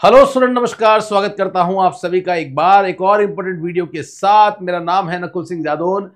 Hello student, नमस्कार। स्वागत करता हूं आप सभी का एक बार एक और इंपॉर्टेंट वीडियो के साथ। मेरा नाम है Nakul Singh Jadaun.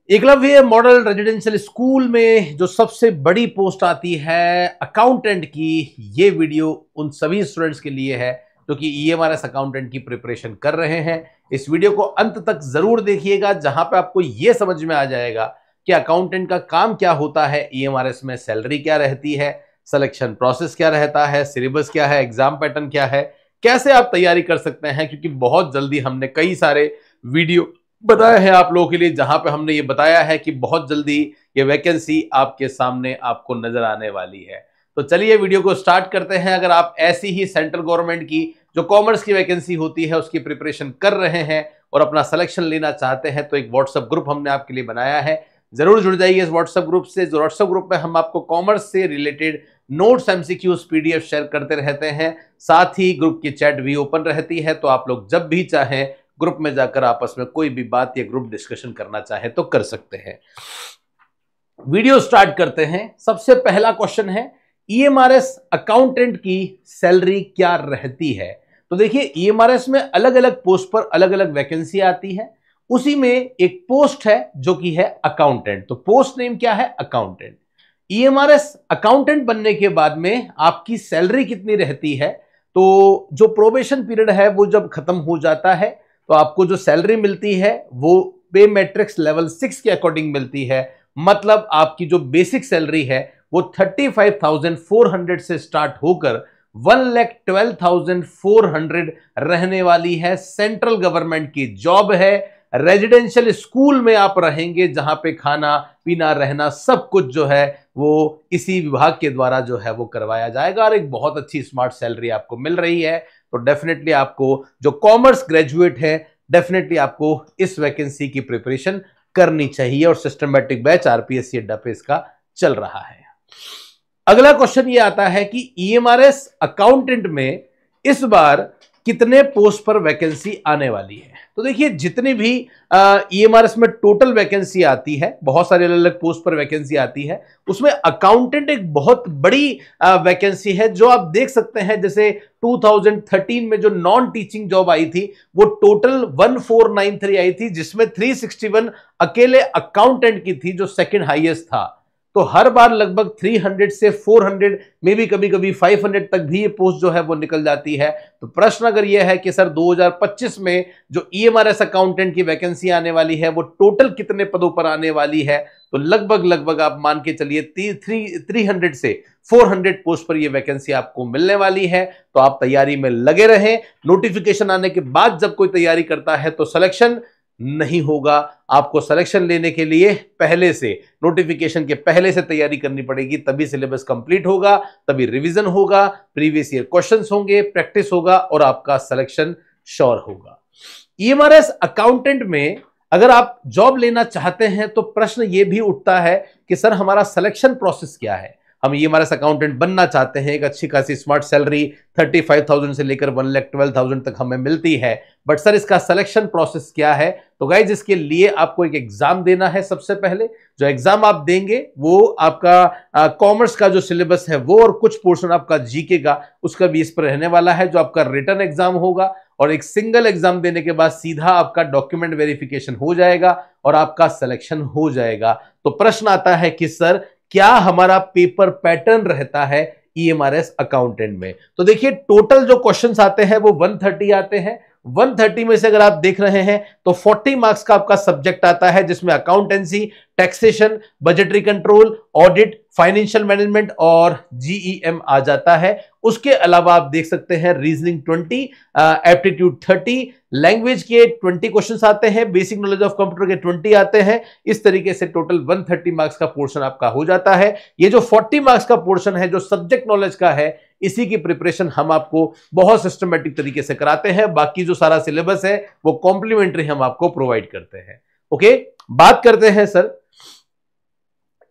Eklavya model residential school में जो सबसे बड़ी पोस्ट आती है अकाउंटेंट की, ये वीडियो उन सभी स्टूडेंट्स के लिए है जो कि ईएमआरएस अकाउंटेंट की प्रिपरेशन कर रहे हैं। इस वीडियो को अंत तक जरूर देखिएगा, जहां पे आपको यह समझ में आ जाएगा कि अकाउंटेंट का काम क्या होता है, ईएमआरएस में सैलरी क्या रहती है, सिलेक्शन प्रोसेस क्या रहता है, सिलेबस क्या है, एग्जाम पैटर्न क्या है, कैसे आप तैयारी कर सकते हैं। क्योंकि बहुत जल्दी हमने कई सारे वीडियो बताए हैं आप लोगों के लिए, जहां पे हमने ये बताया है कि बहुत जल्दी ये वैकेंसी आपके सामने आपको नजर आने वाली है। तो चलिए वीडियो को स्टार्ट करते हैं। अगर आप ऐसी ही सेंट्रल गवर्नमेंट की जो कॉमर्स की वैकेंसी होती है उसकी प्रिपरेशन कर रहे हैं और अपना सिलेक्शन लेना चाहते हैं, तो एक व्हाट्सएप ग्रुप हमने आपके लिए बनाया है। जरूर जुड़ जाइए इस व्हाट्सएप ग्रुप से। जो व्हाट्सएप ग्रुप में हम आपको कॉमर्स से related notes, MCQs, PDF share करते रहते हैं। साथ ही ग्रुप की चैट भी ओपन रहती है, तो आप लोग जब भी चाहें ग्रुप में जाकर आपस में कोई भी बात या ग्रुप डिस्कशन करना चाहे तो कर सकते हैं। वीडियो स्टार्ट करते हैं। सबसे पहला क्वेश्चन है, ईएमआरएस अकाउंटेंट की सैलरी क्या रहती है। तो देखिए, ईएमआरएस में अलग अलग पोस्ट पर अलग अलग वैकेंसी आती है। उसी में एक पोस्ट है जो कि है अकाउंटेंट। तो पोस्ट नेम क्या है? अकाउंटेंट। ईएमआरएस अकाउंटेंट बनने के बाद में आपकी सैलरी कितनी रहती है? तो जो प्रोबेशन पीरियड है वो जब खत्म हो जाता है तो आपको जो सैलरी मिलती है वो पे मैट्रिक्स लेवल 6 के अकॉर्डिंग मिलती है। मतलब आपकी जो बेसिक सैलरी है वो 35,400 से स्टार्ट होकर 1,12,400 रहने वाली है। सेंट्रल गवर्नमेंट की जॉब है। रेजिडेंशियल स्कूल में आप रहेंगे, जहां पे खाना पीना रहना सब कुछ जो है वो इसी विभाग के द्वारा जो है वो करवाया जाएगा और एक बहुत अच्छी स्मार्ट सैलरी आपको मिल रही है। तो डेफिनेटली आपको जो कॉमर्स ग्रेजुएट है, डेफिनेटली आपको इस वैकेंसी की प्रिपरेशन करनी चाहिए और सिस्टमैटिक बैच आरपीएससी अड्डा पे इसका चल रहा है। अगला क्वेश्चन ये आता है कि ईएमआरएस अकाउंटेंट में इस बार कितने पोस्ट पर वैकेंसी आने वाली है। तो देखिए, जितनी भी ईएमआरएस में टोटल वैकेंसी आती है, बहुत सारे अलग अलग पोस्ट पर वैकेंसी आती है, उसमें अकाउंटेंट एक बहुत बड़ी वैकेंसी है जो आप देख सकते हैं। जैसे 2013 में जो नॉन टीचिंग जॉब आई थी वो टोटल 1493 आई थी, जिसमें 361 अकेले अकाउंटेंट की थी, जो सेकंड हाईएस्ट था। तो हर बार लगभग 300 से 400 में भी कभी कभी 500 तक भी ये पोस्ट जो है वो निकल जाती है। तो प्रश्न अगर यह है कि सर 2025 में जो ईएमआरएस अकाउंटेंट की वैकेंसी आने वाली है वो टोटल कितने पदों पर आने वाली है, तो लगभग आप मान के चलिए 300 से 400 पोस्ट पर यह वैकेंसी आपको मिलने वाली है। तो आप तैयारी में लगे रहें। नोटिफिकेशन आने के बाद जब कोई तैयारी करता है तो सिलेक्शन नहीं होगा। आपको सिलेक्शन लेने के लिए पहले से, नोटिफिकेशन के पहले से तैयारी करनी पड़ेगी, तभी सिलेबस कंप्लीट होगा, तभी रिवीजन होगा, प्रीवियस ईयर क्वेश्चंस होंगे, प्रैक्टिस होगा और आपका सिलेक्शन श्योर होगा। ईएमआरएस अकाउंटेंट में अगर आप जॉब लेना चाहते हैं तो प्रश्न यह भी उठता है कि सर हमारा सिलेक्शन प्रोसेस क्या है। हम ईएमआरएस अकाउंटेंट बनना चाहते हैं, एक अच्छी खासी स्मार्ट सैलरी 35,000 से लेकर 1,12,000 तक हमें मिलती है, बट सर इसका सिलेक्शन प्रोसेस क्या है। तो गाइज, इसके लिए आपको एक एग्जाम देना है। सबसे पहले जो एग्जाम आप देंगे वो आपका कॉमर्स का जो सिलेबस है वो और कुछ पोर्शन आपका जीके का उसका भी इस पर रहने वाला है, जो आपका रिटन एग्जाम होगा। और एक सिंगल एग्जाम देने के बाद सीधा आपका डॉक्यूमेंट वेरिफिकेशन हो जाएगा और आपका सिलेक्शन हो जाएगा। तो प्रश्न आता है कि सर क्या हमारा पेपर पैटर्न रहता है ईएमआरएस अकाउंटेंट में। तो देखिए, टोटल जो क्वेश्चंस आते हैं वो 130 आते हैं। 130 में से अगर आप देख रहे हैं तो 40 मार्क्स का आपका सब्जेक्ट आता है, जिसमें accountancy, taxation, budgetary control, audit, financial management और जीईएम आ जाता है। उसके अलावा आप देख सकते हैं रीजनिंग 20, एप्टीट्यूड 30, लैंग्वेज के 20 क्वेश्चंस आते हैं, बेसिक नॉलेज ऑफ कंप्यूटर के 20 आते हैं। इस तरीके से टोटल 130 मार्क्स का पोर्शन आपका हो जाता है। ये जो 40 मार्क्स का पोर्शन है जो सब्जेक्ट नॉलेज का है, इसी की प्रिपरेशन हम आपको बहुत सिस्टमेटिक तरीके से कराते हैं। बाकी जो सारा सिलेबस है वो कॉम्प्लीमेंट्री हम आपको प्रोवाइड करते हैं। ओके, बात करते हैं सर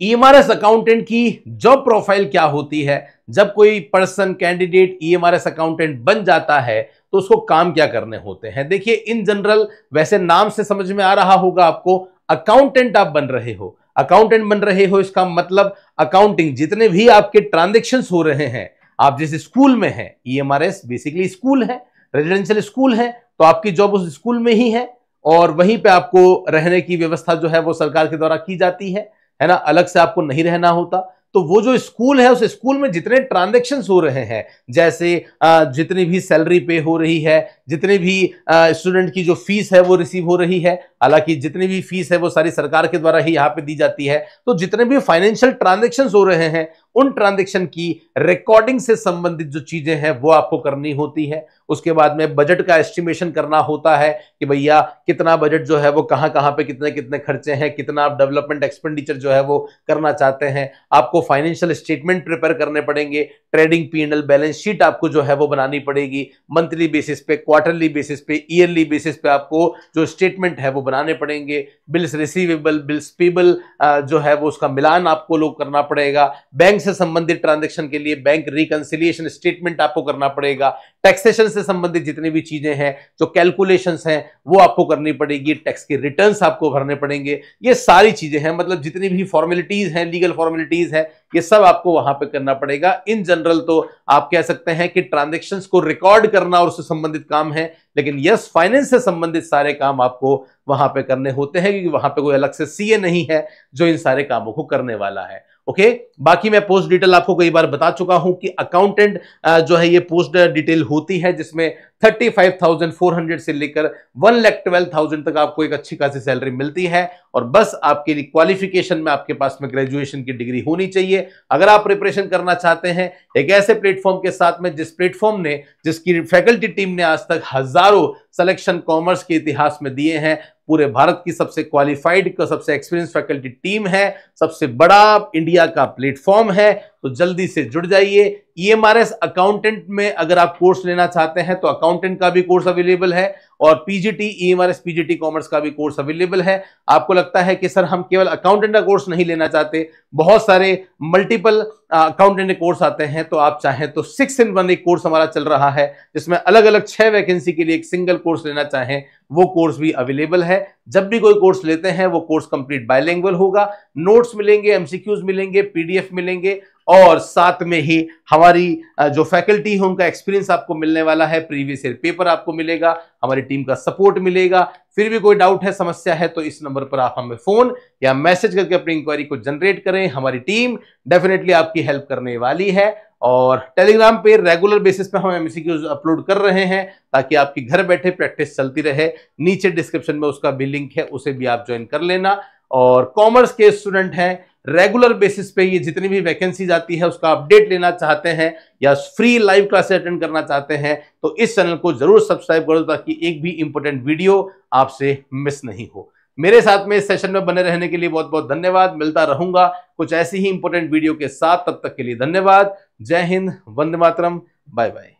ईएमआरएस अकाउंटेंट की जॉब प्रोफाइल क्या होती है। जब कोई पर्सन, कैंडिडेट ईएमआरएस अकाउंटेंट बन जाता है तो उसको काम क्या करने होते हैं। देखिए, इन जनरल वैसे नाम से समझ में आ रहा होगा आपको, अकाउंटेंट आप बन रहे हो। अकाउंटेंट बन रहे हो इसका मतलब अकाउंटिंग, जितने भी आपके ट्रांजैक्शंस हो रहे हैं आप जिस स्कूल में हैं, ईएमआरएस बेसिकली स्कूल है, रेजिडेंशियल स्कूल है, तो आपकी जॉब उस स्कूल में ही है और वहीं पे आपको रहने की व्यवस्था जो है वो सरकार के द्वारा की जाती है ना, अलग से आपको नहीं रहना होता। तो वो जो स्कूल है, उस स्कूल में जितने ट्रांजैक्शंस हो रहे हैं, जैसे जितनी भी सैलरी पे हो रही है, जितने भी स्टूडेंट की जो फीस है वो रिसीव हो रही है, हालांकि जितनी भी फीस है वो सारी सरकार के द्वारा ही यहाँ पे दी जाती है। तो जितने भी फाइनेंशियल ट्रांजैक्शंस हो रहे हैं, उन ट्रांजैक्शन की रिकॉर्डिंग से संबंधित जो चीजें हैं वो आपको करनी होती है। उसके बाद में बजट का एस्टिमेशन करना होता है कि भैया कितना बजट जो है वो कहां कहां पे कितने कितने खर्चे हैं, कितना आप डेवलपमेंट एक्सपेंडिचर जो है वो करना चाहते हैं। आपको फाइनेंशियल स्टेटमेंट प्रिपेयर करने पड़ेंगे, ट्रेडिंग P&L बैलेंस शीट आपको जो है वो बनानी पड़ेगी, मंथली बेसिस पे, क्वार्टरली बेसिस पे, ईयरली बेसिस पे आपको जो स्टेटमेंट है वो बनाने पड़ेंगे। बिल्स रिसीवेबल, बिल्स पेबल जो है वो उसका मिलान आपको लोग करना पड़ेगा। बैंक से संबंधित ट्रांजैक्शन के लिए बैंक रिकंसिलिएशन स्टेटमेंट आपको करना पड़ेगा। टैक्सेशन से संबंधित जितनी भी चीजें हैं, जो कैलकुलेशंस हैं, वो आपको करनी पड़ेगी। टैक्स के रिटर्न्स आपको भरने पड़ेंगे। ये सारी चीजें हैं, मतलब जितनी भी फॉर्मेलिटीज हैं, लीगल फॉर्मेलिटीज हैं, ये सब आपको वहां पे करना पड़ेगा। इन जनरल तो आप कह सकते हैं कि ट्रांजैक्शंस को रिकॉर्ड करना और उससे संबंधित काम है, लेकिन यस, फाइनेंस से संबंधित सारे काम आपको वहां पे करने होते हैं, क्योंकि वहां पे कोई अलग से सीए नहीं है जो इन सारे कामों को करने वाला है। ओके, बाकी मैं पोस्ट डिटेल आपको कई बार बता चुका हूं कि अकाउंटेंट जो है ये पोस्ट डिटेल होती है, जिसमें 35,400 से लेकर 1,12,000 तक आपको एक अच्छी खासी सैलरी मिलती है। और बस आपके लिए क्वालिफिकेशन में आपके पास में ग्रेजुएशन की डिग्री होनी चाहिए। अगर आप प्रिपरेशन करना चाहते हैं एक ऐसे प्लेटफॉर्म के साथ में जिसकी फैकल्टी टीम ने आज तक हजारों सिलेक्शन कॉमर्स के इतिहास में दिए हैं, पूरे भारत की सबसे क्वालिफाइड, सबसे एक्सपीरियंस फैकल्टी टीम है, सबसे बड़ा इंडिया का प्लेटफॉर्म है, तो जल्दी से जुड़ जाइए। ईएमआरएस अकाउंटेंट में अगर आप कोर्स लेना चाहते हैं तो अकाउंटेंट का भी कोर्स अवेलेबल है, और पीजीटी ईएमआरएस पीजीटी कॉमर्स का भी कोर्स अवेलेबल है। आपको लगता है कि सर हम केवल अकाउंटेंट का कोर्स नहीं लेना चाहते, बहुत सारे मल्टीपल अकाउंटेंट कोर्स आते हैं, तो आप चाहें तो 6 in 1 एक कोर्स हमारा चल रहा है, जिसमें अलग अलग 6 वैकेंसी के लिए एक सिंगल कोर्स लेना चाहें वो कोर्स भी अवेलेबल है। जब भी कोई कोर्स लेते हैं वो कोर्स कंप्लीट बायलैंग्वेज होगा, नोट्स मिलेंगे, एमसीक्यूज मिलेंगे, पीडीएफ मिलेंगे, और साथ में ही हमारी जो फैकल्टी है उनका एक्सपीरियंस आपको मिलने वाला है, प्रीवियस ईयर पेपर आपको मिलेगा, हमारी टीम का सपोर्ट मिलेगा। फिर भी कोई डाउट है, समस्या है, तो इस नंबर पर आप हमें फोन या मैसेज करके अपनी इंक्वायरी को जनरेट करें। हमारी टीम डेफिनेटली आपकी हेल्प करने वाली है। और टेलीग्राम पे रेगुलर बेसिस पे हम एमसीक्यूज अपलोड कर रहे हैं, ताकि आपकी घर बैठे प्रैक्टिस चलती रहे। नीचे डिस्क्रिप्शन में उसका भी लिंक है, उसे भी आप ज्वाइन कर लेना। और कॉमर्स के स्टूडेंट हैं, रेगुलर बेसिस पे ये जितनी भी वैकेंसी आती है उसका अपडेट लेना चाहते हैं या फ्री लाइव क्लासेस अटेंड करना चाहते हैं, तो इस चैनल को जरूर सब्सक्राइब करो, ताकि एक भी इंपॉर्टेंट वीडियो आपसे मिस नहीं हो। मेरे साथ में इस सेशन में बने रहने के लिए बहुत बहुत धन्यवाद। मिलता रहूंगा कुछ ऐसी ही इंपॉर्टेंट वीडियो के साथ, तब तक के लिए धन्यवाद। जय हिंद, वंदे मातरम, बाय बाय।